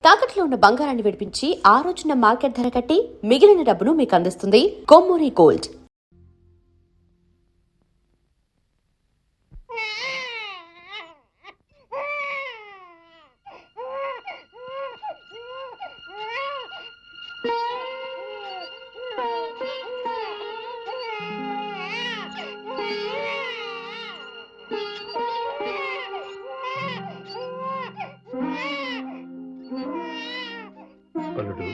తాకట్లో ఉన్న బంగారాన్ని విడిపించి ఆ రోజున మార్కెట్ ధర కట్టి మిగిలిన డబ్బును మీకు అందిస్తుంది కొమ్మూరి గోల్డ్. అల్లుడు,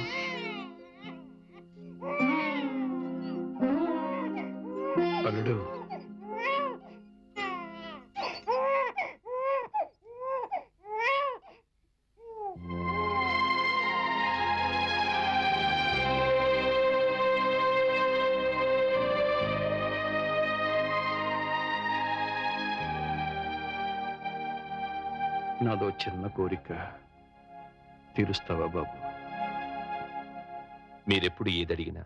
అల్లుడు, నాదో చిన్న కోరిక తీరుస్తావా బాబు? మీరెప్పుడు ఏదడిగినా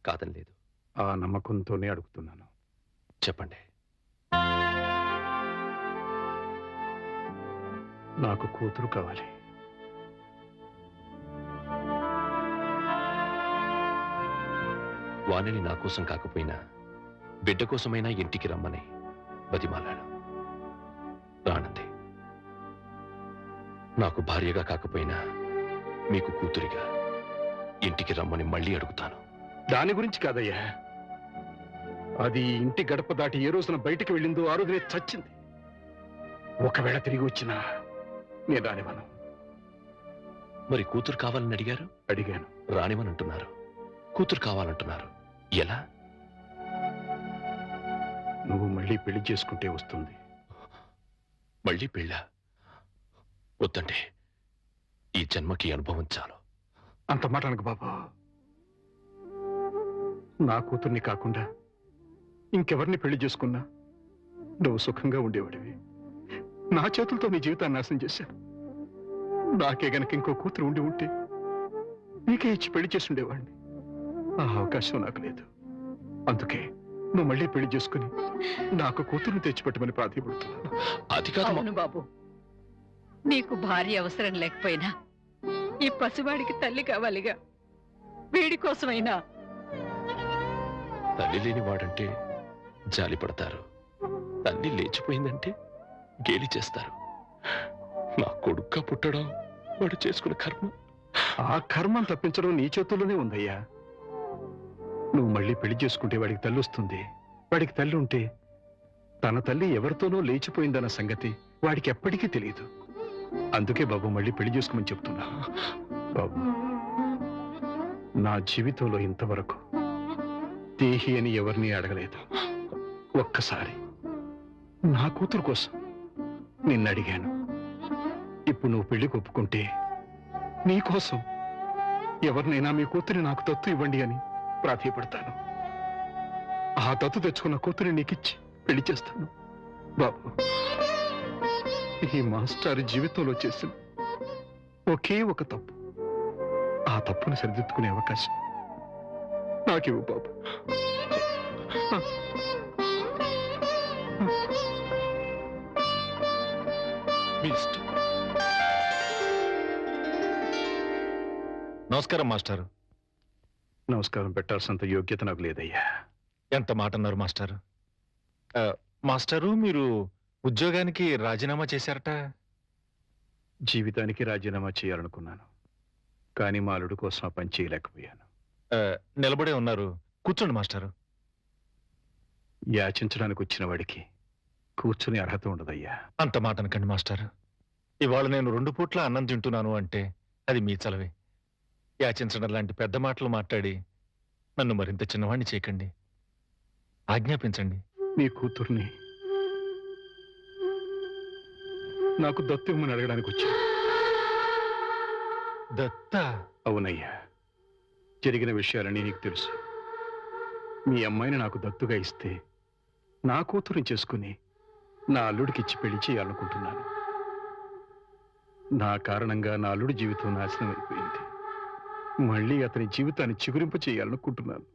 కాదనలేదు. ఆ నమ్మకంతోనే అడుగుతున్నాను. చెప్పండి. నాకు కూతురు కావాలి. వాణిని నా కోసం కాకపోయినా బిడ్డ కోసమైనా ఇంటికి రమ్మని బతిమాలాను. రానంది. నాకు భార్యగా కాకపోయినా మీకు కూతురిగా ఇంటికి రమ్మని మళ్ళీ అడుగుతాను. దాని గురించి కాదయ్యా, అది ఇంటి గడప దాటి ఏ రోజున బయటికి వెళ్ళిందో ఆ రోజునే చచ్చింది. ఒకవేళ తిరిగి వచ్చినా నేను రానివ్వను. మరి కూతురు కావాలని అడిగారు? అడిగాను. రానివని అంటున్నారు. కూతురు కావాలంటున్నారు. ఎలా? నువ్వు మళ్ళీ పెళ్లి చేసుకుంటే వస్తుంది. మళ్ళీ పెళ్ళా? వద్దండి, ఈ జన్మకి అనుభవం చాలు. అంత మాట అనకు బాబు. నా కూతుర్ని కాకుండా ఇంకెవరిని పెళ్లి చేసుకున్నా నువ్వు సుఖంగా ఉండేవాడివి. నా చేతులతో నీ జీవితాన్ని నాశనం చేశాను. నాకే గనక ఇంకో కూతురు ఉండి ఉంటే నీకే ఇచ్చి పెళ్లి చేసి ఉండేవాడిని. ఆ అవకాశం నాకు లేదు. అందుకే నువ్వు మళ్ళీ పెళ్లి చేసుకుని నాకు కూతురుని తెచ్చిపెట్టమని ప్రాధాన్యపడుతున్నాను. అది కాదు అవును బాబు, నీకు భార్య అవసరం లేకపోయినా ఈ పసివాడికి తల్లి కావాలిగా. వీడి కోసమైనా. తల్లి లేని వాడంటే జాలి పడతారు. తల్లి లేచిపోయిందంటే గేలి చేస్తారు. నా కొడుక్క పుట్టడం వాడు చేసుకున్న కర్మ. ఆ కర్మను తప్పించడం నీ చేతుల్లోనే ఉందయ్యా. నువ్వు మళ్ళీ పెళ్లి చేసుకుంటే వాడికి తల్లి వస్తుంది. వాడికి తల్లి ఉంటే తన తల్లి ఎవరితోనో లేచిపోయిందన్న సంగతి వాడికి ఎప్పటికీ తెలియదు. అందుకే బాబు మళ్ళీ పెళ్లి చేసుకోమని చెప్తున్నా. బాబు, నా జీవితంలో ఇంతవరకు దేహి అని ఎవరిని అడగలేదు. ఒక్కసారి నా కూతురు కోసం నిన్ను అడిగాను. ఇప్పుడు నువ్వు పెళ్లికి ఒప్పుకుంటే నీకోసం ఎవరినైనా మీ కూతురిని నాకు దత్తు ఇవ్వండి అని ప్రాధేయపడతాను. ఆ దత్తు తెచ్చుకున్న కూతురిని నీకిచ్చి పెళ్లి చేస్తాను. బాబు, ఈ మాస్టర్ జీవితంలో చేసిన ఒకే ఒక తప్పు, ఆ తప్పును సరిదిద్దుకునే అవకాశం నాకివ్వు బాబు. నమస్కారం మాస్టారు. నమస్కారం పెట్టాల్సినంత యోగ్యత నాకు లేదయ్యా. ఎంత మాట అన్నారు మాస్టారు. మాస్టారు, మీరు ఉద్యోగానికి రాజీనామా చేశారట. జీవితానికి రాజీనామా చేయాలనుకున్నాను, కానీ మా అల్లుడు కోసం ఆ పని చేయలేకపోయాను. నిలబడే ఉన్నారు, కూర్చోండి మాస్టారు. యాచించడానికి వచ్చిన వాడికి కూర్చుని అర్హత ఉండదయ్యా. అంత మాట అనకండి మాస్టారు. ఇవాళ నేను 2 పూట్ల అన్నం తింటున్నాను అంటే అది మీ చలవే. యాచించడం లాంటి పెద్ద మాటలు మాట్లాడి నన్ను మరింత చిన్నవాణ్ణి చేయకండి. ఆజ్ఞాపించండి. నీ కూతుర్ని నాకు దత్తు ఇవ్వమని అడగడానికి వచ్చా. దత్తా? అవునయ్యా, జరిగిన విషయాలని నీకు తెలుసు. మీ అమ్మాయిని నాకు దత్తుగా ఇస్తే నా కూతురుని చేసుకుని నా అల్లుడికి ఇచ్చి పెళ్లి చేయాలనుకుంటున్నాను. నా కారణంగా నా అల్లుడి జీవితం నాశనం అయిపోయింది. మళ్ళీ అతని జీవితాన్ని చిగురింప చేయాలనుకుంటున్నాను.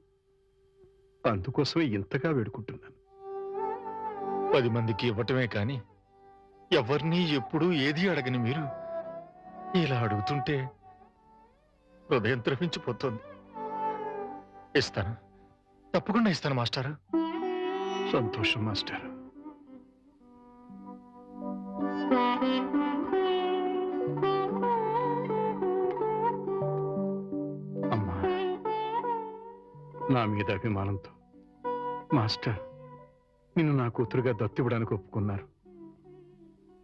అందుకోసమే ఇంతగా వేడుకుంటున్నాను. 10 మందికి ఇవ్వటమే కాని ఎవరిని ఎప్పుడూ ఏది అడగని మీరు ఇలా అడుగుతుంటే హృదయం ద్రవించిపోతుంది. ఇస్తాను, తప్పకుండా ఇస్తాను మాస్టారు. సంతోషం మాస్టర్. అమ్మా, నా మీద అభిమానంతో మాస్టర్ నిన్ను నా కూతురుగా దత్తివ్వడానికి ఒప్పుకున్నారు.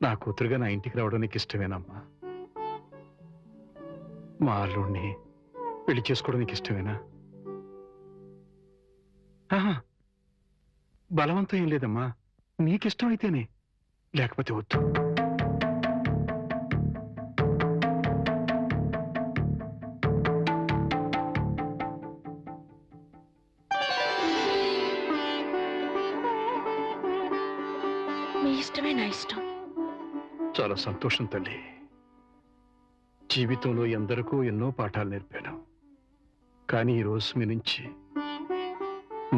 నా కూతురుగా నా ఇంటికి రావడం నీకు ఇష్టమేనమ్మా? మా అల్లుడిని పెళ్లి చేసుకోవడం నీకు ఇష్టమేనా? ఆహా, బలవంతం ఏం లేదమ్మా, నీకిష్టం అయితేనే, లేకపోతే వద్దు. మీ ఇష్టమే నా ఇష్టం. చాలా సంతోషం తల్లి. జీవితంలో ఎందరికో ఎన్నో పాఠాలు నేర్పాను, కానీ ఈ రోజు మీ నుంచి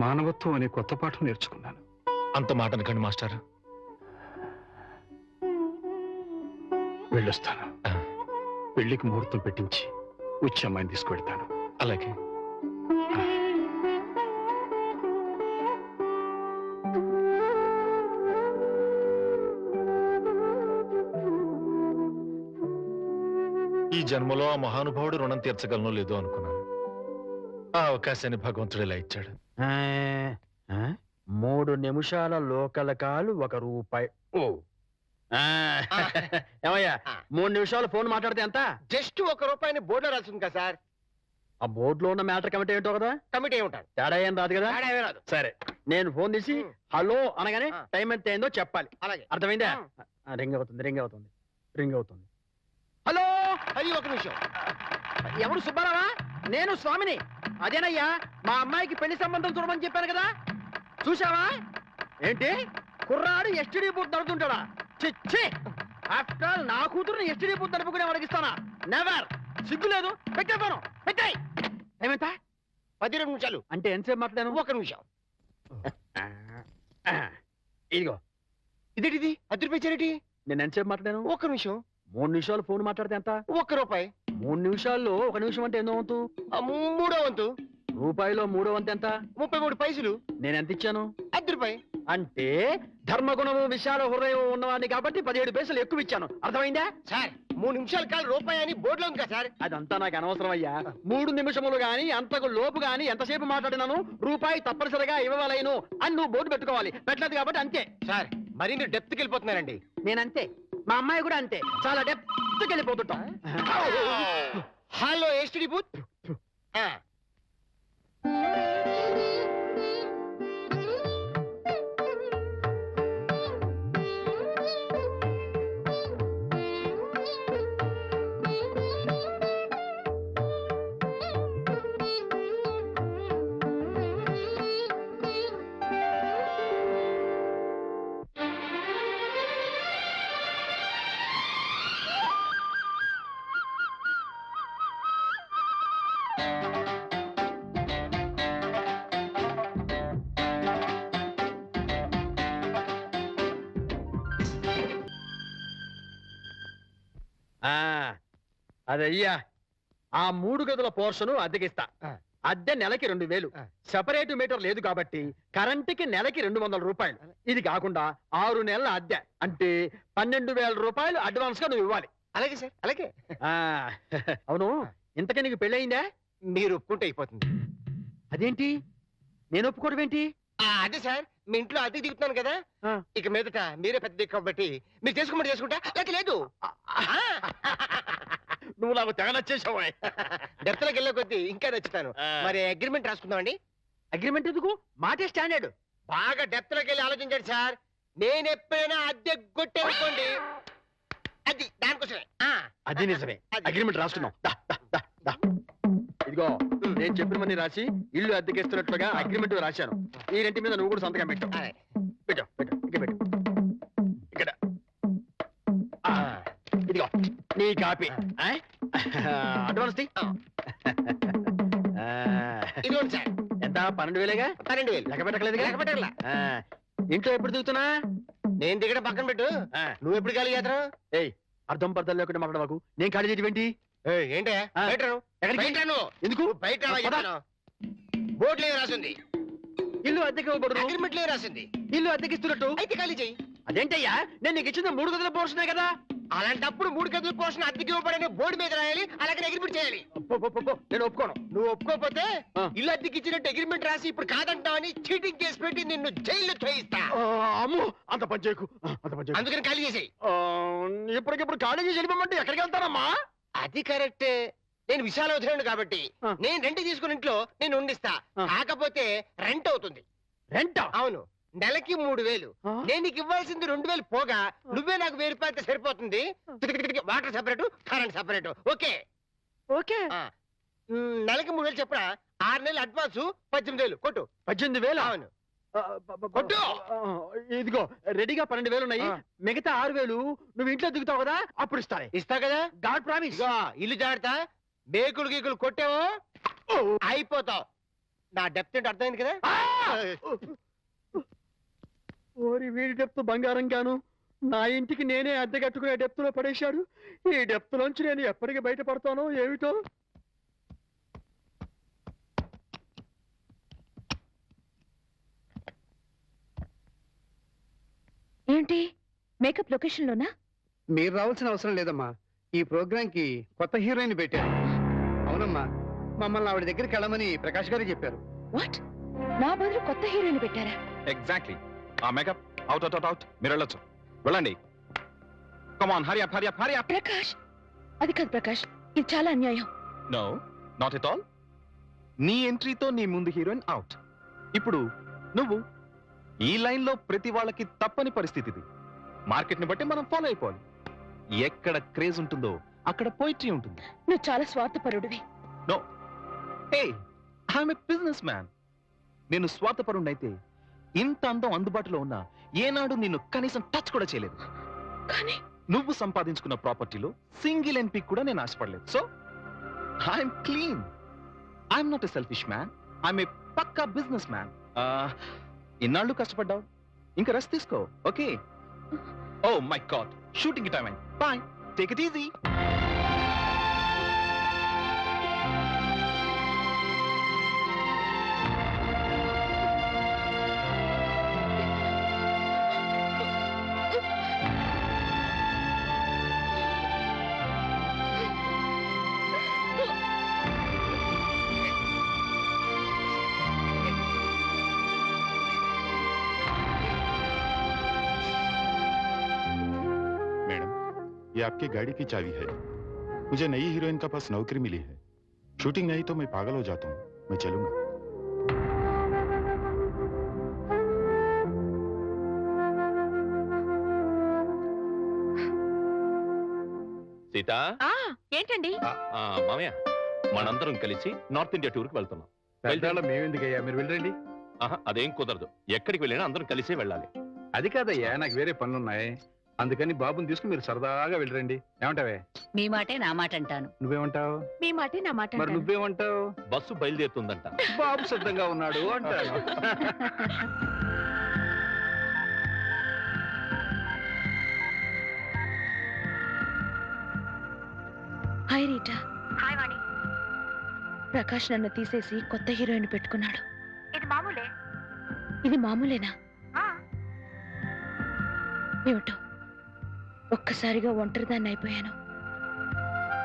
మానవత్వం అనే కొత్త పాఠం నేర్చుకున్నాను. అంత మాట అనకండి మాస్టారు. వెళ్ళొస్తాను. పెళ్లికి ముహూర్తం పెట్టించి వచ్చి అమ్మాయిని తీసుకువెళ్తాను. అలాగే. ఈ జన్మలో ఆ మహానుభావుడు రుణం తీర్చగలనో లేదో అనుకున్నాను. ఆ అవకాశాన్ని భగవంతుడు ఇలా ఇచ్చాడు. 3 నిమిషాల లోకల్ కాలు ₹1. ఓ ఏమయ్యా, 3 నిమిషాలు ఫోన్ మాట్లాడితే ఎంత? జస్ట్ ₹1 బోర్డులో రాసింది కదా సార్. ఆ బోర్డులో ఉన్న మ్యాటర్ కమిటీ ఏంటో కదా, కమిటీ ఉంటారు. తేడా ఏం రాదు కదా. తేడా ఏమీ రాదు. సరే, నేను ఫోన్ తీసి హలో అనగానే టైం ఎంత అయిందో చెప్పాలి. అలాగే. అర్థమైందా? రింగ్ అవుతుంది. హలో, అది 1 నిమిషం. ఎవరు? సుబ్బారావా? నేను స్వామిని. అదేనయ్యా, మా అమ్మాయికి పెళ్లి సంబంధం చూడమని చెప్పాను కదా, చూసావా? ఏంటి కుర్రాడు ఎస్టీడీ బూత్ నడుతుంటాడా? చిచ్చి, ఆఫ్టర్ ఆల్ నా కూతురుని ఎస్టీడీ బూత్ నడుపుకునే వాడికిస్తానా? నెవర్. సిగ్గు లేదు. పెట్టేపోను. పెట్టాయి. ఏమంతా? 12 నిమిషాలు. అంటే ఎంతసేపు మాట్లాడాను? 1 నిమిషం. ఇదిగో, ఇదేంటిది? ₹10 నేను ఎంతసేపు మాట్లాడాను? 1 నిమిషం. 3 నిమిషాలు ఫోన్ మాట్లాడితే ఎంత? ₹1. 3 నిమిషాల్లో 1 నిమిషం అంటే ఎన్నో వంతు? మూడో వంతు. రూపాయిలో 3వ వంతు ఎంత? 33 పైసలు. నేను ఎంత ఇచ్చాను? ₹10. అంటే ధర్మగుణము విశాల హృదయం ఉన్నవాడిని కాబట్టి 17 పైసలు ఎక్కువ ఇచ్చాను. అర్థమైందా? సార్, 3 నిమిషాల కాలు ₹1 అని బోర్డులో ఉంది కదా సార్. అదంతా నాకు అనవసరం అయ్యా. 3 నిమిషములు గాని అంతకు లోపు గాని ఎంతసేపు మాట్లాడినాను రూపాయి తప్పనిసరిగా ఇవ్వవలేను అని నువ్వు బోర్డు పెట్టుకోవాలి. పెట్టలేదు కాబట్టి అంతే. సార్, మరి మీరు డెప్త్కి వెళ్ళిపోతున్నారండి. నేనంతే, మా అమ్మాయి కూడా అంతే. చాలా డెప్త్కి వెళ్ళిపోతుంటాం. Hello STD booth. అదయ్యా, ఆ 3 గదుల పోర్షను అద్దెకిస్తా. అద్దె నెలకి 2000. సెపరేట్ మీటర్ లేదు కాబట్టి కరెంటుకి నెలకి ₹200. ఇది కాకుండా 6 నెలల అద్దె అంటే ₹12,000 అడ్వాన్స్ గా నువ్వు ఇవ్వాలి. అలాగే సార్, అలాగే. అవును, ఇంతకీ నీకు పెళ్ళయిందా? మీరు ఒప్పుకుంటే అయిపోతుంది. అదేంటి నేను ఒప్పుకోవడం ఏంటి? అదే సార్, మీ ఇంట్లో అద్దెకి దిగుతున్నాను కదా, ఆ. ఇక మీదట మీరే పెద్ద దిక్కు కాబట్టి మీరు చేసుకోమని చేసుకుంటా. లేక లేదు. నువ్వు నాకు తెగ నచ్చేసావా? డెప్త్లోకి వెళ్ళే కొద్దీ ఇంకా నచ్చుతాను. మరి అగ్రిమెంట్ రాసుకుందామండి. అగ్రిమెంట్ ఎందుకు? మాటే స్టాండర్డ్. బాగా డెప్త్లోకి వెళ్ళి ఆలోచించండి సార్. నేను ఎప్పుడైనా అద్దె కొట్టేనుకోండి, అది దానికోసమే. అది నిజమే. అది. అగ్రిమెంట్ రాసుకుందాం. దా, దా, దా, దా. ఇదిగో, నేను చెప్పినవన్నీ రాసి ఇల్లు అద్దెకిస్తున్నట్లుగా అగ్రిమెంట్ రాశాను. ఈ రెంటి మీద నువ్వు కూడా సంతకం పెట్టు. అలాగే. పెట్టు పెట్టు, ఇక్కడ పెట్టు. ఇక్కడ ఇదిగో నీ కాపీ. అడ్వాన్స్ తీ. ఇదిగోండి సార్. ఎంత? 12,000గా? 12,000. లెక్క పెట్టకలేదు. లెక్క పెట్టాలా? ఇంట్లో ఎప్పుడు దిగుతున్నా? నేను దిగడం పక్కన పెట్టు, ఆ. నువ్వు ఎప్పుడు ఖాళీ చేస్తావు? ఏయ్, అర్థం పర్థం లేకుండా మాట్లాడవాకు. నేను ఖాళీ చేయటం ఏంటే ఆ. బయట రా. ఎక్కడికి? బయట రా నువ్వు. ఎందుకు? నువ్వు బయట రా, పద. చెప్తాను. బోర్డులో ఏం రాసింది? ఇల్లు అద్దెకి ఇవ్వబడును. అగ్రిమెంట్ లో ఏం రాసింది? ఇల్లు అద్దెకిస్తున్నట్టు. అయితే ఖాళీ చెయ్యి. అదేంటయ్యా, నేను నీకు ఇచ్చింది 3 గదుల పోర్షనే కదా. అలాంటప్పుడు 3 గదుల పోర్షన్ అద్దెకి ఇవ్వబడని బోర్డు మీద రాయాలి, అలాగే అగ్రిమెంట్ చేయాలి. నేను ఒప్పుకోను. నువ్వు ఒప్పుకోకపోతే ఆ. ఇల్లు అద్దెకి ఇచ్చినట్టు అగ్రిమెంట్ రాసి ఇప్పుడు కాదంటావని చీటింగ్ కేసు పెట్టి నిన్ను జైల్లో తోయిస్తా. అమ్ము, అంత పని చేయకు. అంత పని చేయకు. అందుకని ఖాళీ చేసేయి. ఇప్పటికిప్పుడు ఖాళీ చేసి వెళ్ళిపోమంటే ఎక్కడికి వెళ్తానమ్మా? అది కరెక్టే. నేను విశాల వదిలేను కాబట్టి ఆ. నేను రెంట్ తీసుకుని ఇంట్లో నేను ఉండిస్తా. ఆ. కాకపోతే రెంట్ అవుతుంది. రెంట్? అవును, నెలకి 3000. ఆ. నేను నీకు ఇవ్వాల్సింది 2000 పోగా నువ్వే నాకు 1000 రూపాయలు సరిపోతుంది. Water separate, current separate. Okay. Okay. నెలకి 3000 చెప్పరా? 6 నెలలు అడ్వాన్స్ 18,000 కొట్టు. 18,000. అవును. కొట్టు. ఇదిగో రెడీగా 12,000 ఉన్నాయి. ఆ. మిగతా 6,000 నువ్వు ఇంట్లో దిగుతావు కదా, అప్పుడు ఇస్తానే. ఇస్తా కదా. God promise. ఇదిగో ఇల్లు జాగ్రత్త. బేకులు గీకులు కొట్టావో అయిపోతావు. నా డెప్త్ ఏంటి అర్థమైంది కదా. ఓరి వీడి డెప్త్ బంగారం గాను నా ఇంటికి నేనే అద్దె కట్టుకునే డెప్త్ లో పడేశాడు. ఈ డెప్త్ లోంచి నేను ఎప్పటికి బయటపడతానో ఏమిటో. ఏంటి మేకప్ లొకేషన్ లోనా? మీరు రావాల్సిన అవసరం లేదమ్మా. ఈ ప్రోగ్రామ్ కి కొత్త హీరోయిన్ పెట్టారు. అవునమ్మా, మమ్మల్ని ఆవిడ దగ్గరికి వెళ్ళమని ప్రకాష్ గారు చెప్పారు. వాట్? నా బదులు కొత్త హీరోయిన్ పెట్టారా? ఎగ్జాక్ట్లీ. ఆ మేకప్ అవుట్ అవుట్ అవుట్ మీరు వెళ్ళొచ్చు. వెళ్ళండి. Come on Hari up Hari up Hari up. Prakash, అది కాదు ప్రకాష్, ఇది చాలా అన్యాయం. No not at all. నీ ఎంట్రీతో నీ ముందు హీరోయిన్ అవుట్. ఇప్పుడు నువ్వు ఈ లైన్ లో ప్రతి వాళ్ళకి తప్పని పరిస్థితి ఇది. మార్కెట్ ని బట్టి మనం ఫాలో అయిపోవాలి. ఎక్కడ క్రేజ్ ఉంటుందో అక్కడ పోయిట్రీ ఉంటుంది. నువ్వు చాలా స్వార్థపరుడివి. No, hey I'm a business man. నేను స్వార్థపరుణ్ణైతే ఇంత అందం అందుబాటులో ఉన్నా ఏనాడు నిన్ను కనీసం టచ్ కూడా చేయలేదు. కానీ నువ్వు సంపాదించుకున్న ప్రాపర్టీలో సింగిల్ ఎన్పీ కూడా నేను ఆశపడలేదు. So I'm clean. I'm not a selfish man. I'm a పక్కా బిజినెస్ మ్యాన్. ఇన్నాళ్ళు కష్టపడ్డావు, ఇంకా రెస్ట్ తీసుకో. Okay. Oh my god, shooting time అయింది. Bye, take it easy. Madam, ये आपकी गाड़ी की चाबी है। मुझे नई हीरोइन का पास नौकरी मिली है। शूटिंग नहीं तो मैं पागल हो जाता हूँ। मैं चलूंगा। సీత, ఏంటండి? మామయ్య, మనందరం కలిసి నార్త్ ఇండియా టూర్ కి వెళ్తున్నాం. పెద్దవాళ్ళ మేమెందుకయ్యా, మీరు వెళ్ళండి. అదేం కుదరదు. ఎక్కడికి వెళ్ళినా అందరం కలిసే వెళ్ళాలి. అది కాదయ్యా, నాకు వేరే పనులున్నాయి. అందుకని బాబుని తీసుకుని మీరు సరదాగా వెళ్ళరండి. ఏమంటావే? మీ మాటే నా మాట అంటాను. నువ్వేమంటావు? మీ మాటే నా మాట మరి అంటాను. నువ్వేమంటావు? బస్సు బయలుదేరుతుందంట. బాబు సిద్ధంగా ఉన్నాడు అంటాను. Hi Rita. హాయ్ వాణి. ప్రకాష్ నన్ను తీసేసి కొత్త హీరోయిన్ పెట్టుకున్నాడు. ఇది మామూలే. ఇది మామూలేనా? ఏమిటో ఒక్కసారిగా ఒంటరిదాన్ని అయిపోయాను.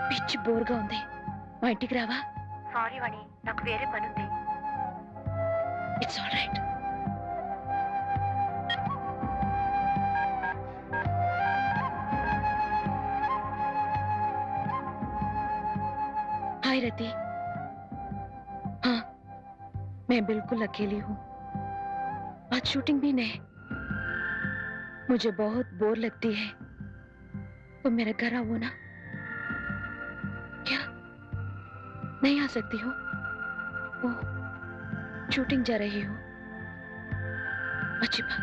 పిచ్చి బోర్గా ఉంది. మా ఇంటికి రావా? సారీ వాణి, నాకు వేరే పని ఉంది. It's all right. Hi Rati. हाँ, मैं बिल्कुल अकेली हूँ. आज शूटिंग भी नहीं. मुझे बहुत बोर लगती है. तो मेरे घर आओ ना. क्या नहीं आ सकती हो? ओह, शूटिंग जा रही हो. अच्छी बात.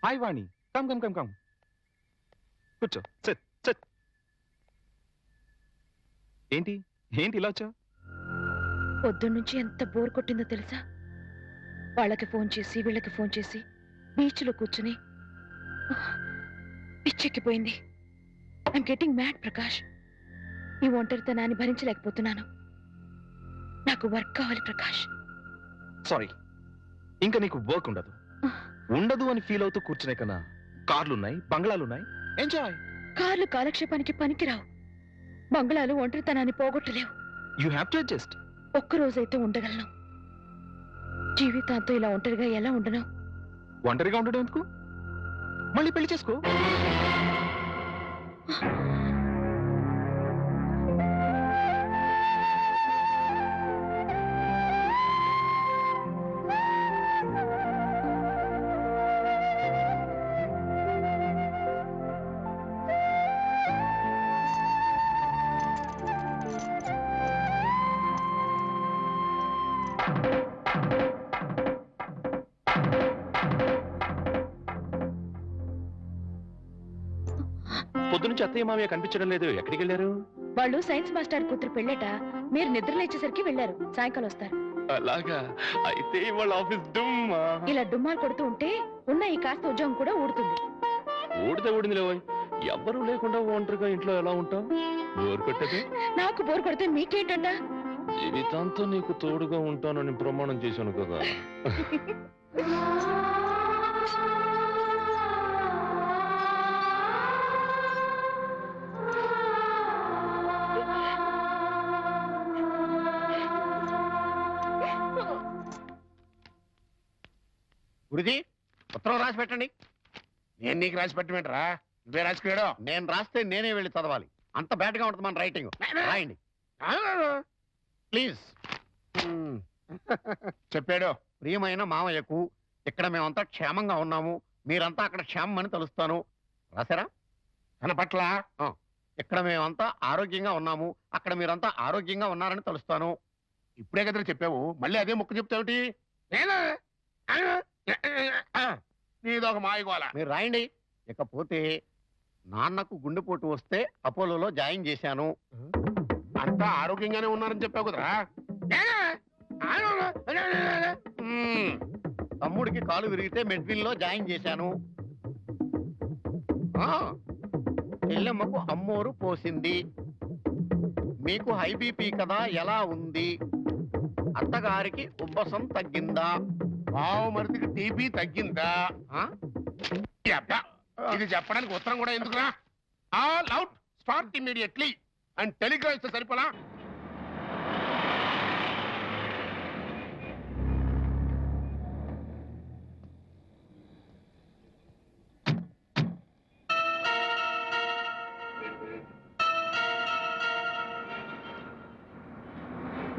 హాయ్ వాణి, కమ్ కమ్ కమ్ కమ్. కూర్చో, సిట్ సిట్. ఏంటి ఏంటి ఇలా వచ్చావు? పొద్దున్నుంచి ఎంత బోర్ కొట్టిందో తెలుసా? వాళ్ళకి ఫోన్ చేసి వీళ్ళకి ఫోన్ చేసి బీచ్లో కూర్చుని పిచ్చెక్కిపోయింది. I'm getting mad Prakash. ఈ ఒంటరితనాన్ని భరించలేకపోతున్నాను. నాకు వర్క్ కావాలి ప్రకాష్. సారీ, ఇంకా నీకు వర్క్ ఉండదు. ఉండదు అని ఫీల్ అవుతూ కూర్చునే కన్నా కార్లున్నాయి, బంగ్లాలున్నాయి, ఎంజాయ్. కార్లు కాలక్షేపానికి పనికిరావు. బంగ్లాలు ఒంటరితనాన్ని పోగొట్టలేవు. You have to adjust. ఒక్కరోజైతే ఉండగలను. జీవితాంతో ఇలా ఒంటరిగా ఎలా ఉండను? ఒంటరిగా ఉండడం ఎందుకు? మళ్ళీ పెళ్లి చేసుకో. పొద్దునుంచి అత్తయ్య మామయ్య కనిపించడం లేదు, ఎక్కడికి వెళ్ళారు? వాళ్ళు సైన్స్ మాస్టర్ కూతురు పెళ్ళట. మీరు నిద్ర లేచేసరికి వెళ్ళారు. సాయంకాలం వస్తారు. అలాగా, అయితే వాళ్ళ ఆఫీస్ డుమ్మా. ఇలా డుమ్మాలు కొడుతూ ఉంటే ఉన్న ఈ కాస్త ఉద్యోగం కూడా ఊడుతుంది. ఊడితే ఊడింది లేవోయ్. ఎవ్వరూ లేకుండా ఒంటరిగా ఇంట్లో ఎలా ఉంటావు? బోర్ కొట్టదు. నాకు బోర్ కొడితే మీకేంటంట? జీవితాంతం నీకు తోడుగా ఉంటానని ప్రమాణం చేశాను కదా. గురుజీ, ఉత్తరం రాసి పెట్టండి. నేను నీకు రాసి పెట్టమంటారా? నువ్వే రాసుకున్నాడు. నేను రాస్తే నేనే వెళ్ళి చదవాలి. అంత బ్యాడ్గా ఉంటుంది మన రైటింగ్. రాయండి ప్లీజ్. చెప్పాడు. ప్రియమైన మామయ్యకు, ఇక్కడ మేమంతా క్షేమంగా ఉన్నాము, మీరంతా అక్కడ క్షేమం అని తలుస్తాను. రాశారా? తన పట్ల ఇక్కడ మేమంతా ఆరోగ్యంగా ఉన్నాము, అక్కడ మీరంతా ఆరోగ్యంగా ఉన్నారని తలుస్తాను. ఇప్పుడే కదా చెప్పావు, మళ్ళీ అదే ముక్క చెప్తావుటి? నీదొక మాయగోల. మీరు రాయండి. ఇకపోతే నాన్నకు గుండెపోటు వస్తే అపోలోలో జాయిన్ చేశాను. అంతా ఆరోగ్యంగానే ఉన్నారని చెప్పావు కదరా. తమ్ముడికి కాలు విరిగితే మెడ్విల్లో జాయిన్ చేశాను. చెల్లెమ్మకు అమ్మోరు పోసింది. మీకు హై బీపీ కదా, ఎలా ఉంది? అత్తగారికి ఉబ్బసం తగ్గిందా? బావమరిదికి టీబీ తగ్గిందా? ఇది చెప్పడానికి ఉత్తరం కూడా ఎందుకురా? All out, start immediately and Telegram ఇస్తే సరిపోలా?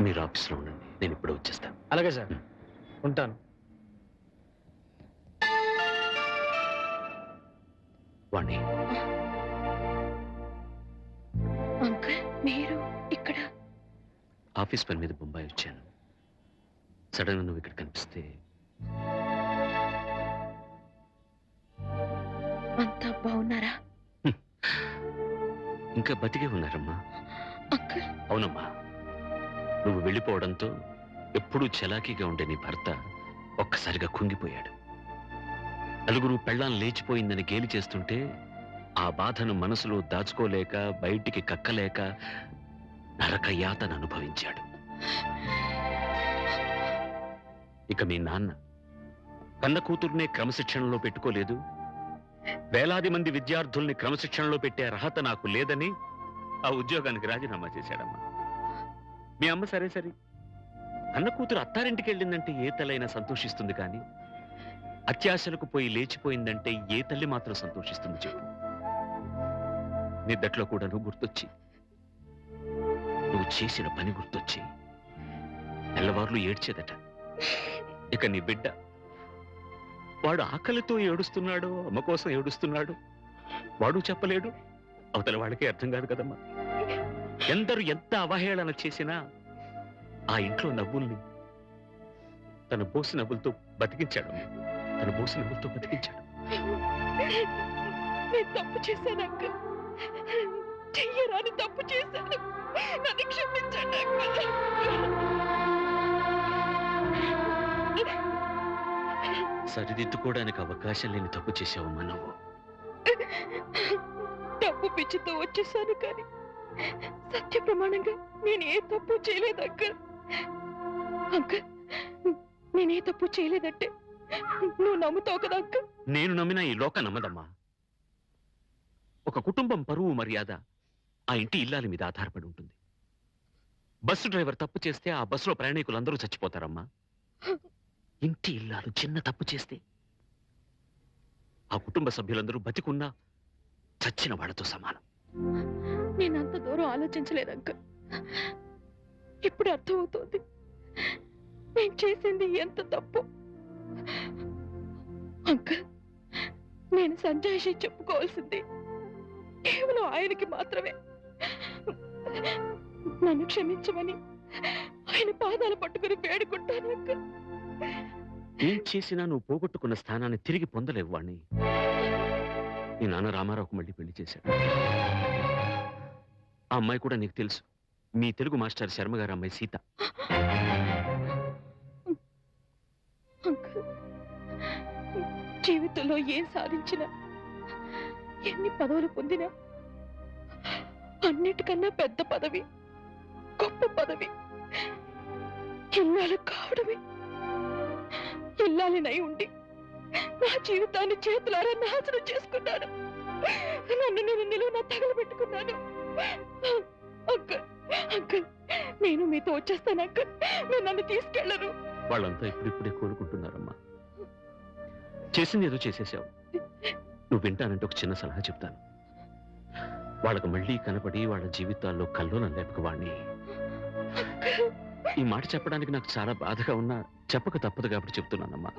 మీరు ఆఫీస్లో ఉండండి, నేను ఇప్పుడు వచ్చేస్తాను. అలాగే సార్, ఉంటాను. వాణి, అంకుల్ మీరు ఇక్కడ? ఆఫీస్ పని మీద బొంబాయి వచ్చాను. సడన్ గా నువ్వు ఇక్కడ కనిపిస్తే. అంతా బాగున్నారా? ఇంకా బతికే ఉన్నారమ్మా. అంకుల్. అవునమ్మా, నువ్వు వెళ్ళిపోవడంతో ఎప్పుడూ చలాకీగా ఉండే నీ భర్త ఒక్కసారిగా కుంగిపోయాడు. నలుగురు పెళ్ళాం లేచిపోయిందని గేలి చేస్తుంటే ఆ బాధను మనసులో దాచుకోలేక, బయటికి కక్కలేక నరక యాతన అనుభవించాడు. ఇక మీ నాన్న కన్న కూతుర్నే క్రమశిక్షణలో పెట్టుకోలేదు, వేలాది మంది విద్యార్థుల్ని క్రమశిక్షణలో పెట్టే అర్హత నాకు లేదని ఆ ఉద్యోగానికి రాజీనామా చేశాడమ్మా. మీ అమ్మ సరే సరే, కన్న కూతురు అత్తారింటికి వెళ్ళిందంటే ఏ తల్లైనా సంతోషిస్తుంది, కానీ అత్యాశలకు పోయి లేచిపోయిందంటే ఏ తల్లి మాత్రం సంతోషిస్తుంది చెప్పు? నిద్దట్లో కూడా నువ్వు గుర్తొచ్చి, నువ్వు చేసిన పని గుర్తొచ్చి తెల్లవార్లు ఏడ్చేదట. ఇక నీ బిడ్డ, వాడు ఆకలితో ఏడుస్తున్నాడు, అమ్మ కోసం ఏడుస్తున్నాడు, వాడు చెప్పలేడు, అవతల వాళ్ళకి అర్థం కాదు కదమ్మా. ఎందరు ఎంత అవహేళన చేసినా ఆ ఇంట్లో నవ్వుల్ని తన బోసి నవ్వులతో బతికించాడు. తన బోసి నవ్వులతో బతికించాడు. నేను తప్పు చేశాను అంకుల్. చెయ్యరాని తప్పు చేశాను. నన్ను క్షమించండి అంకుల్. సరిదిద్దుకోవడానికి అవకాశం లేని తప్పు చేసావమ్మా నువ్వు. డబ్బు పిచ్చితో వచ్చేసాను కానీ సత్య ప్రమాణంగా నేను ఏ తప్పు చేయలేదు అంకుల్. అంకుల్, నేనే తప్పు చేయలేదంటే నువ్వు నమ్ముతావు కదా అంకుల్? నేను నమ్మినా ఈ లోక నమ్మదమ్మా. ఒక కుటుంబం పరువు మర్యాద ఆ ఇంటి ఇల్లాలి మీద ఆధారపడి ఉంటుంది. బస్సు డ్రైవర్ తప్పు చేస్తే ఆ బస్సులో ప్రయాణికులందరూ చచ్చిపోతారమ్మా. ఇంటి ఇల్లాలు చిన్న తప్పు చేస్తే ఆ కుటుంబ సభ్యులందరూ బతికున్నా చచ్చిన వాళ్ళతో సమానం. నేనంత దూరం ఆలోచించలేదు అంకుల్. ఇప్పుడు అర్థమవుతోంది నేను చేసింది ఎంత తప్పు. అంకుల్, నేను సంజాయిషి చెప్పుకోవాల్సింది కేవలం ఆయనకి మాత్రమే. నన్ను క్షమించమని ఆయన పాదాలు పట్టుకుని వేడుకుంటాను అంకుల్. ఏం చేసినా నువ్వు పోగొట్టుకున్న స్థానాన్ని తిరిగి పొందలేవు వాణ్ణి. నీ నాన్న రామారావుకు మళ్ళీ పెళ్లి చేశాడు. ఆ అమ్మాయి కూడా నీకు తెలుసు. మీ తెలుగు మాస్టర్ శర్మ గారి అమ్మాయి సీత. అంకుల్, జీవితంలో ఏం సాధించినా ఎన్ని పదవులు పొందినా అన్నిటికన్నా పెద్ద పదవి, గొప్ప పదవి ఇల్లాలు కావడమే. ఇల్లాలినై ఉండి నా జీవితాన్ని చేతులారా నాశనం చేసుకున్నాను. నన్ను నేను నిలువున తగలబెట్టుకున్నాను. అంకుల్, అంకుల్, నేను మీతో వచ్చేస్తాను అంకుల్. మీరు నన్ను తీసుకెళ్లరు. వాళ్ళంతా ఇప్పుడిప్పుడే కోలుకుంటున్నారమ్మా. చేసింది ఏదో చేసేసావు. నువ్వు వింటానంటే ఒక చిన్న సలహా చెప్తాను. వాళ్ళకు మళ్ళీ కనపడి వాళ్ళ జీవితాల్లో కల్లోలం లేపక వాణ్ణి. ఈ మాట చెప్పడానికి నాకు చాలా బాధగా ఉన్నా చెప్పక తప్పదు కాబట్టి చెప్తున్నానమ్మా.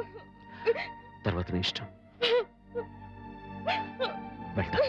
తర్వాత నీ ఇష్టం. వెళ్తా.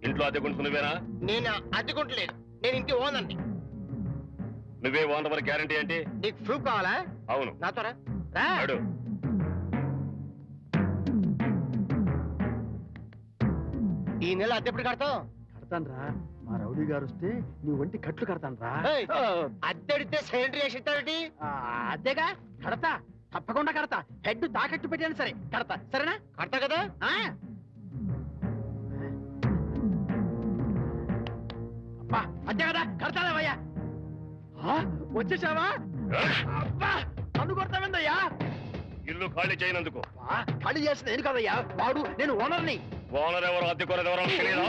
ఇంట్లో అద్దెకుంటు నువ్వేనా? నేను అద్దెకుంటలేదు, నేను ఇంటి ఓనర్ని. నువ్వే ఓనర్ గ్యారంటీ ఏంటి? నీకు ప్రూఫ్ కావాలా? అవును. నాతో రా. రా. ఈ నెల అద్దె ఎప్పుడు కడతావు? కడతాను రా. మా రౌడీ గారు వస్తే నీ ఒంటి కట్లు కడతాను రా. ఏయ్, అద్దె అడిగితే సైలెంట్ చేసి ఇస్తావేంటి? అదేగా కడతా, తప్పకుండా కడతా. హెడ్ తాకట్టు పెట్టాను సరే కడతా. సరేనా? కడతా కదా. అబ్బా అంతే కదా, కడతాదేవయ్యా. వచ్చేసావా? అబ్బా నన్ను కొడతావేందయ్యా? ఇల్లు ఖాళీ చేయనందుకు. ఖాళీ చేసిన నేను కదయ్యా, వాడు నేను ఓనర్ని. ఓనర్ ఎవరు అద్దె కొనేది ఎవరో తెలియదా?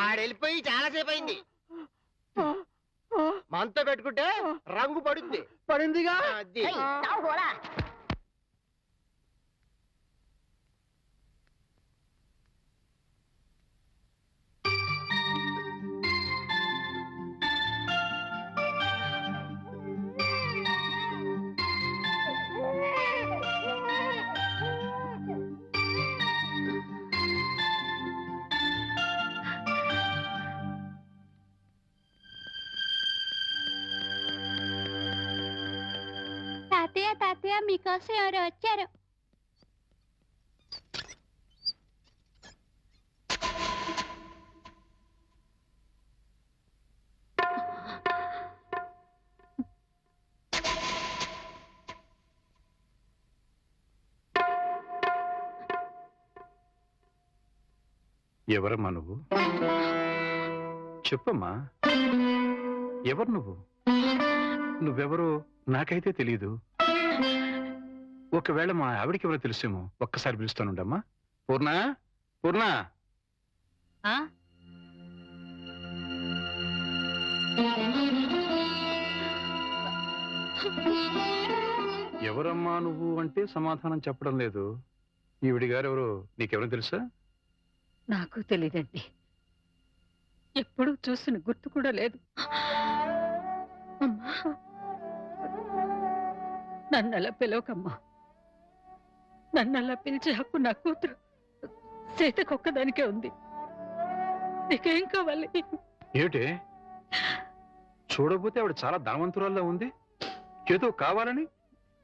ఆడెళ్ళిపోయి చాలాసేపు అయింది. మనతో పెట్టుకుంటే రంగు పడుద్ది. పడిందిగా. అది తాతయ్య తాతయ్య మీకోసం ఎవరు వచ్చారు? ఎవరమ్మా నువ్వు? చెప్పమ్మా, ఎవరు నువ్వు? నువ్వెవరో నాకైతే తెలీదు. ఒకవేళ మా ఆవిడికి ఎవరో తెలుసేమో. ఒక్కసారి పిలుస్తానుండమ్మా. పూర్ణ, పూర్ణ. ఎవరమ్మా నువ్వు అంటే సమాధానం చెప్పడం లేదు. ఈవిడి గారు ఎవరు నీకెవరో తెలుసా? నాకు తెలీదండి. ఎప్పుడూ చూసిన గుర్తు కూడా లేదు. అమ్మా నన్ను అలా పిలవకమ్మా. నన్ను అలా పిలిచే హక్కు నా కూతురు సీతకొక్కదానికే ఉంది. నీకేం కావాలి? ఏమిటే చూడకపోతే ఆవిడ చాలా ధనవంతురాల్లో ఉంది. ఏదో కావాలని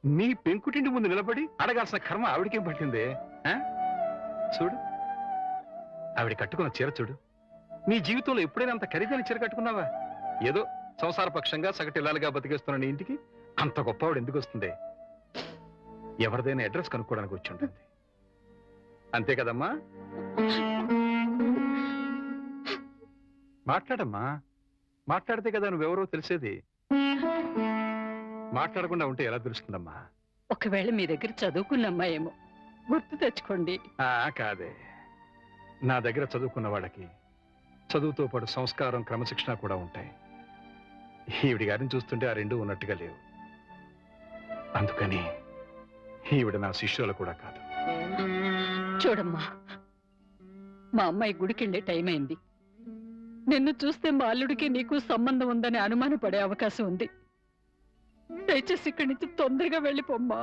నీ పెంకుటింటి ముందు నిలబడి అడగాల్సిన కర్మ ఆవిడకేం పట్టిందే? ఆ? చూడు ఆవిడ కట్టుకున్న చీర చూడు. నీ జీవితంలో ఎప్పుడైనా అంత ఖరీదైన చీర కట్టుకున్నావా? ఏదో సంసార పక్షంగా సగటిల్లాలుగా బతికేస్తున్న నీ ఇంటికి అంత గొప్ప ఆవిడ ఎందుకు వస్తుంది? ఎవరిదైనా అడ్రస్ కనుక్కోవడానికి వచ్చి ఉంటుంది. అంతే కదమ్మా? మాట్లాడమ్మా. మాట్లాడితే కదా నువ్వెవరో తెలిసేది. మాట్లాడకుండా ఉంటే ఎలా తెలుస్తుందమ్మా? ఒకవేళ మీ దగ్గర చదువుకున్న అమ్మాయేమో గుర్తు తెచ్చుకోండి. కాదే, నా దగ్గర చదువుకున్న వాళ్ళకి చదువుతో పాటు సంస్కారం క్రమశిక్షణ కూడా ఉంటాయి. ఈవిడి గారిని చూస్తుంటే ఆ రెండు ఉన్నట్టుగా లేవు. అందుకని ఈవిడ నా శిష్యులు కూడా కాదు. చూడమ్మా, మా అమ్మాయి గుడికెళ్ళే టైం అయింది. నిన్ను చూస్తే మా అల్లుడికి నీకు సంబంధం ఉందని అనుమానపడే అవకాశం ఉంది. దయచేసి ఇక్కడి నుంచి తొందరగా వెళ్ళిపోమ్మా.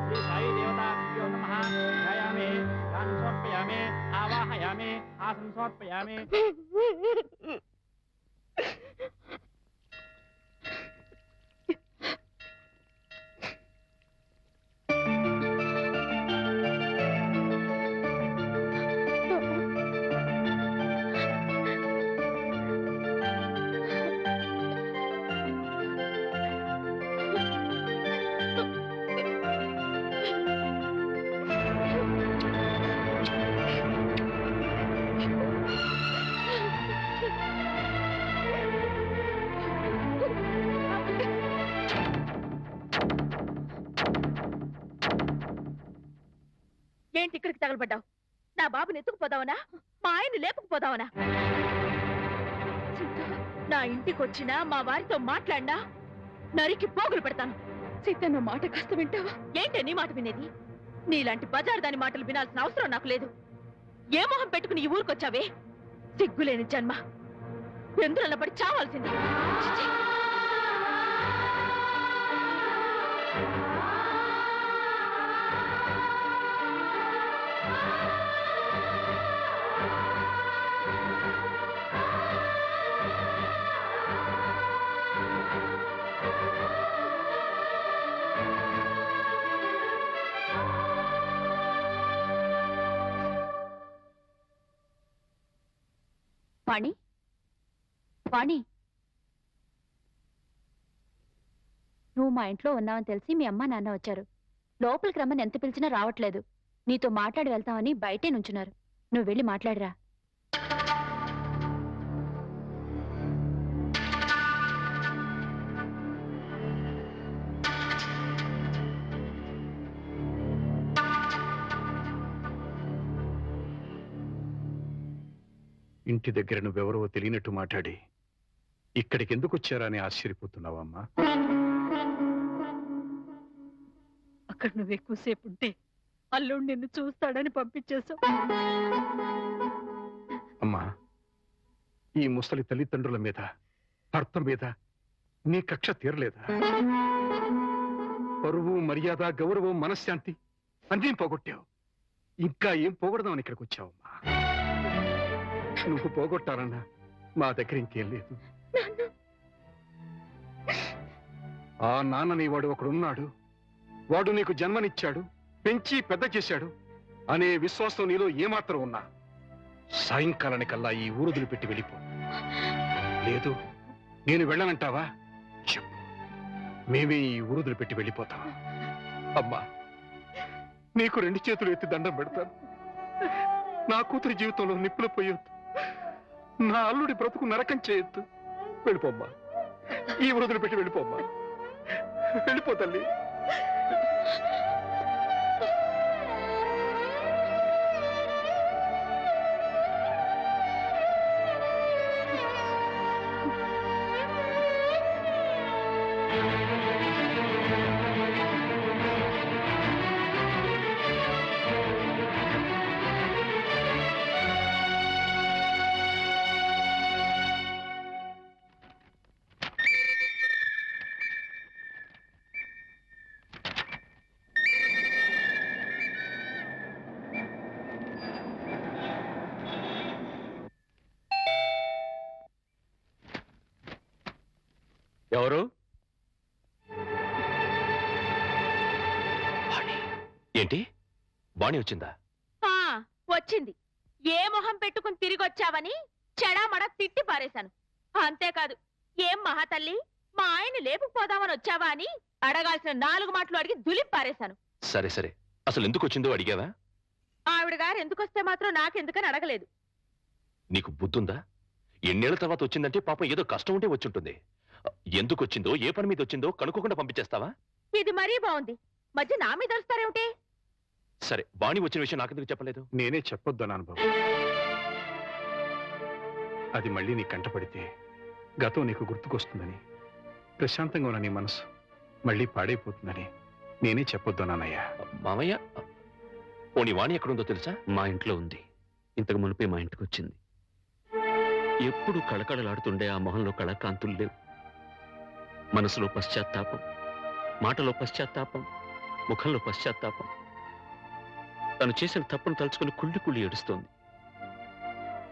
శ్రీ సాయి దేవతాభ్యో నమః. ధ్యాయామి, ధ్యానం సమర్పయామి, ఆవాహయామి, ఆసనం సమర్పయామి. ఏంటి ఇక్కడికి తగలబడ్డావు? నా బాబుని ఎత్తుకుపోదావనా? మా ఆయన్ని లేపుకుపోదావనా? సీత, నా ఇంటికి వచ్చినా మా వారితో మాట్లాడినా నరికి పోగులు పెడతాను. సీత, నా మాట కాస్త వింటావా? ఏంటి నీ మాట వినేది? నీలాంటి బజార్ దాని మాటలు వినాల్సిన అవసరం నాకు లేదు. ఏ మొహం పెట్టుకుని ఈ ఊరికొచ్చావే? సిగ్గులేని జన్మ. ఎందులో పడి చావాల్సింది. చిచి. వాణి, వాణి, నువ్వు మా ఇంట్లో ఉన్నావని తెలిసి మీ అమ్మ నాన్న వచ్చారు. లోపలికి రమ్మని ఎంత పిలిచినా రావట్లేదు. నీతో మాట్లాడి వెళ్తామని బయటే నుంచున్నారు. నువ్వు వెళ్ళి మాట్లాడిరా. ఇంటి దగ్గర నువ్వెవరో తెలియనట్టు మాట్లాడి ఇక్కడికి ఎందుకు వచ్చారా అని ఆశ్చర్యపోతున్నావమ్మా? అక్కడ నువ్వు ఎక్కువసేపు ఉంటే అల్లుడు నిన్ను చూస్తాడని పంపించేశావు. అమ్మా, ఈ ముసలి తల్లిదండ్రుల మీద, భర్త మీద నీ కక్ష తీరలేదా? పరువు, మర్యాద, గౌరవం, మనశ్శాంతి అన్నీ పోగొట్టావు. ఇంకా ఏం పోగొడదామని ఇక్కడికి వచ్చావమ్మా? నువ్వు పోగొట్టాలన్నా మా దగ్గర ఇంకేం లేదు. ఆ నాన్నని వాడు ఒకడున్నాడు. వాడు నీకు జన్మనిచ్చాడు, పెంచి పెద్ద చేశాడు అనే విశ్వాసం నీలో ఏమాత్రం ఉన్నా సాయంకాలానికల్లా ఈ ఊరుదులు పెట్టి వెళ్ళిపో. లేదు నేను వెళ్ళనంటావా? చెప్పు, మేమే ఈ ఊరుదులు పెట్టి వెళ్ళిపోతాం. అమ్మా, నీకు 2 చేతులు ఎత్తి దండం పెడతాను. నా కూతురి జీవితంలో నిప్పులు పోయొద్దు, నా అల్లుడి బ్రతుకు నరకం చేయొద్దు. వెళ్ళిపోమ్మా, ఈ ఊరుదులు పెట్టి వెళ్ళిపోమ్మా. వెళ్ళిపో తల్లి. ఎవరు? ఏంటి, బాణి వచ్చిందా? వచ్చింది. ఏ మొహం పెట్టుకుని తిరిగొచ్చావని చెడామడ తిట్టి పారేశాను. అంతేకాదు, ఏం మహాతల్లి మా ఆయన లేపుకుపోదామని వచ్చావా అని అడగాల్సిన 4 మాటలు అడిగి దులిపి పారేశాను. సరే సరే, అసలు ఎందుకు వచ్చిందో అడిగావా? ఆవిడ గారు ఎందుకొస్తే మాత్రం నాకెందుకని అడగలేదు. నీకు బుద్ధుందా? ఎన్నేళ్ల తర్వాత వచ్చిందంటే పాపం ఏదో కష్టం ఉంటే వచ్చుంటుంది. ఎందుకు వచ్చిందో, ఏ పని మీద వచ్చిందో కనుక్కోకుండా పంపించేస్తావా? ఇది మరీ బాగుంది. మధ్య నా మీద వస్తారేమిటి? సరే, బాణి వచ్చిన విషయం నాకెందుకు చెప్పలేదు? నేనే చెప్పొద్దు అన్నాను బాబు. అది మళ్ళీ నీ కంటపడితే గతం నీకు గుర్తుకొస్తుందని, ప్రశాంతంగా ఉన్న నీ మనసు మళ్ళీ పాడైపోతుందని నేనే చెప్పొద్దు అన్నానయ్యా. మామయ్య, పోనీ వాణి ఎక్కడుందో తెలుసా? మా ఇంట్లో ఉంది. ఇంతకు మునిపే మా ఇంటికి వచ్చింది. ఎప్పుడు కళకళలాడుతుండే ఆ మొహంలో కళాకాంతులు లేవు. మనసులో పశ్చాత్తాపం, మాటలో పశ్చాత్తాపం, ముఖంలో పశ్చాత్తాపం. తను చేసిన తప్పును తలుచుకుని కుళ్ళి కుళ్ళి ఏడుస్తోంది.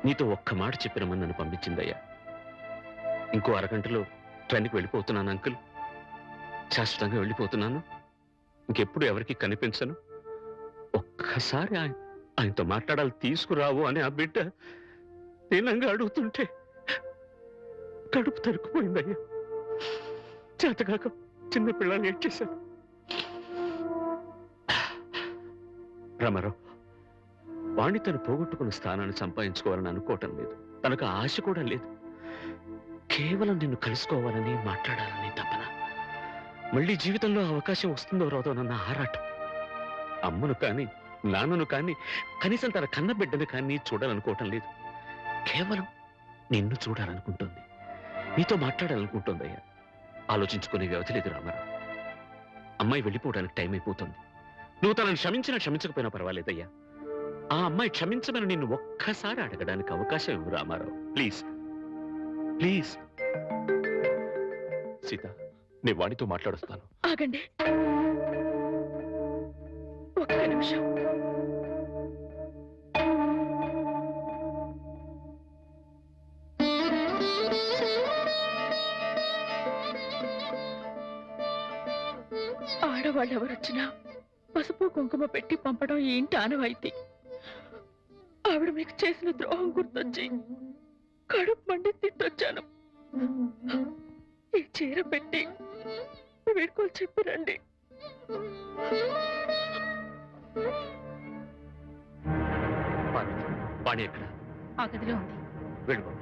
నీతో ఒక్క మాట చెప్పినమని నన్ను పంపించిందయ్యా. ఇంకో అరగంటలో ట్రైన్కి వెళ్ళిపోతున్నాను అంకుల్. శాశ్వతంగా వెళ్ళిపోతున్నాను. ఇంకెప్పుడు ఎవరికి కనిపించను. ఒక్కసారి ఆయనతో మాట్లాడాలి, తీసుకురావు అని ఆ బిడ్డ దీనంగా అడుగుతుంటే కడుపు తరుక్కుపోయిందయ్యా. చేతగాక చిన్న పిల్లలు ఏడ్చేశారు. రామారావు, వాణ్ణి తను పోగొట్టుకున్న స్థానాన్ని సంపాదించుకోవాలని అనుకోవటం లేదు. తనకు ఆశ కూడా లేదు. కేవలం నిన్ను కలుసుకోవాలని, మాట్లాడాలని తపన. మళ్ళీ జీవితంలో అవకాశం వస్తుందో రాదోనన్న ఆరాటం. అమ్మను కానీ, నాన్నను కానీ, కనీసం తన కన్న బిడ్డను కానీ చూడాలనుకోవటం లేదు. కేవలం నిన్ను చూడాలనుకుంటుంది, నీతో మాట్లాడాలనుకుంటుందయ్యా. ఆలోచించుకునే వ్యవధి లేదు రామారావు. అమ్మాయి వెళ్ళిపోవడానికి టైం అయిపోతుంది. నువ్వు తనను క్షమించినా క్షమించకపోయినా పర్వాలేదయ్యా. ఆ అమ్మాయి క్షమించమని నిన్ను ఒక్కసారి అడగడానికి అవకాశం ఇవ్వు రామారావు. Please please. సీత, నేను వాడితో మాట్లాడొస్తాను. ఆగండి ఒక్క నిమిషం. ఆడవాళ్ళు ఎవరొచ్చినా పసుపు కుంకుమ పెట్టి పంపడం ఈ ఇంటి ఆనవాయితీ. ఆవిడ మీకు చేసిన ద్రోహం గుర్తొచ్చి కడుపు మండి తిట్టొచ్చాను. ఈ చీర పెట్టి వీడుకోలు చెప్పిరండి. వాణి ఎక్కడ? ఆ గదిలో ఉంది. వెళ్ళు.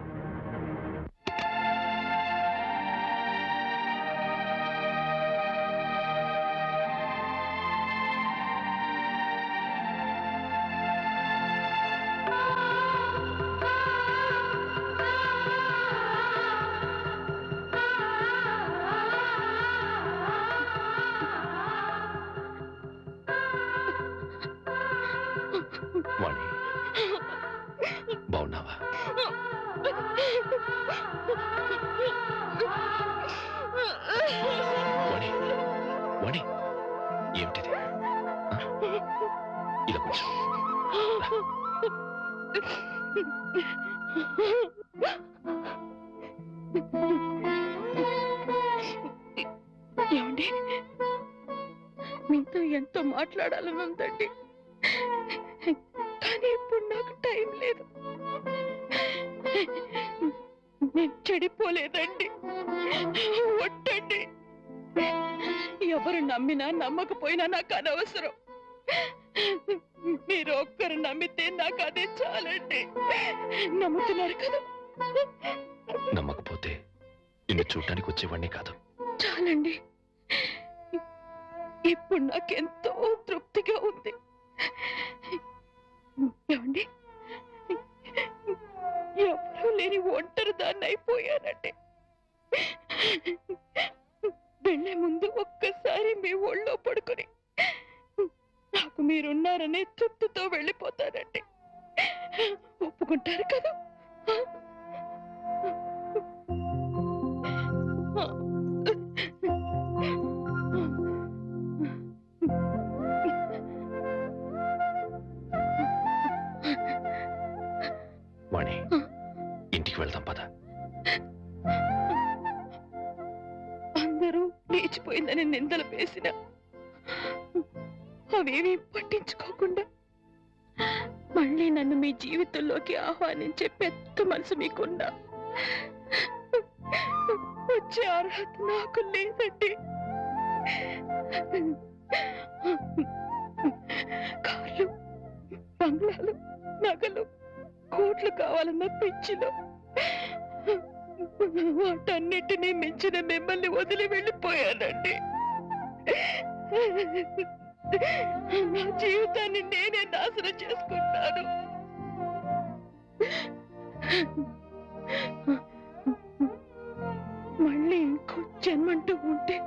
వాణి, బాగున్నావా? వాణి, వాణి, ఏమిటిది? ఇలా కొంచెం ఏమండి, మీతో ఎంతో మాట్లాడాలని ఉందండి. కానీ ఇప్పుడు నా నాకు టైం లేదు. నేను చెడిపోలేదండి, ఒట్టండి. ఎవరు నమ్మినా నమ్మకపోయినా నాకు అనవసరం. మీరు ఒక్కరు నమ్మితే నాకు అదే చాలండి. నమ్ముతున్నారు కదా? నమ్మకపోతే నిన్ను చూడటానికి వచ్చేవాడిని కాదు. చాలండి. ఇప్పుడు నాకెంతో తృప్తిగా ఉంది. ఏమండి, ఎవరూ లేని ఒంటరి దాన్ని అయిపోయానండి. వెళ్ళే ముందు ఒక్కసారి మీ ఒళ్ళో పడుకొని నాకు మీరున్నారనే తృప్తితో వెళ్ళిపోతానండి. ఒప్పుకుంటారు కదా? వాణి, ఇంటికి వెళ్దాం పద. అందరూ లేచిపోయిందని నిందలు వేసిన అవేమీ పట్టించుకోకుండా మళ్ళీ నన్ను మీ జీవితంలోకి ఆహ్వానించే పెద్ద మనసు మీకున్నా వచ్చే అర్హత నాకు లేదండి. కార్లు, బంగ్లాలు, నగలు, కోట్లు కావాలన్న పిచ్చిలో వాటన్నిటినీ మించిన మిమ్మల్ని వదిలి వెళ్ళిపోయానండి. నా జీవితాన్ని నేనే నాశనం చేసుకుంటాను. మళ్ళీ ఇంకో జన్మంటూ ఉంటే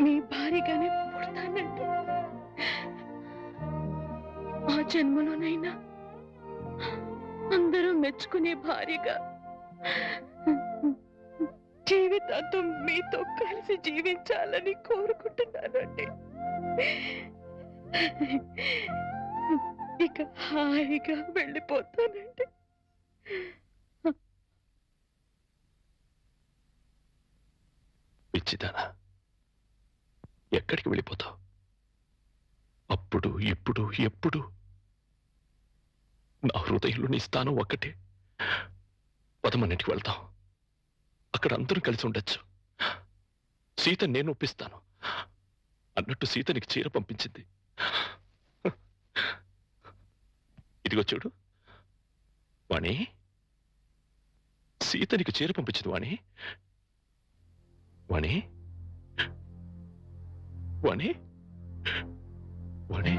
మీ భారీగానే పుడతానండి. ఆ జన్మలోనైనా అందరూ మెచ్చుకునే భార్యగా జీవితాంతం మీతో కలిసి జీవించాలని కోరుకుంటున్నానండి. ఇక హాయిగా వెళ్ళిపోతానండి. పిచ్చిదానా, ఎక్కడికి వెళ్ళిపోతావు? అప్పుడు ఇప్పుడు ఎప్పుడు నా హృదయంలో నీ స్థానం ఒక్కటే. పదమన్నింటికి వెళ్తాం, అక్కడ అందరం కలిసి ఉండొచ్చు. సీత నేను ఒప్పిస్తాను అన్నట్టు సీత నీకు చీర పంపించింది. ఇదిగో చూడు వాణి, సీత నీకు చీర పంపించింది వాణి. వాణి, వాణి, వాణి.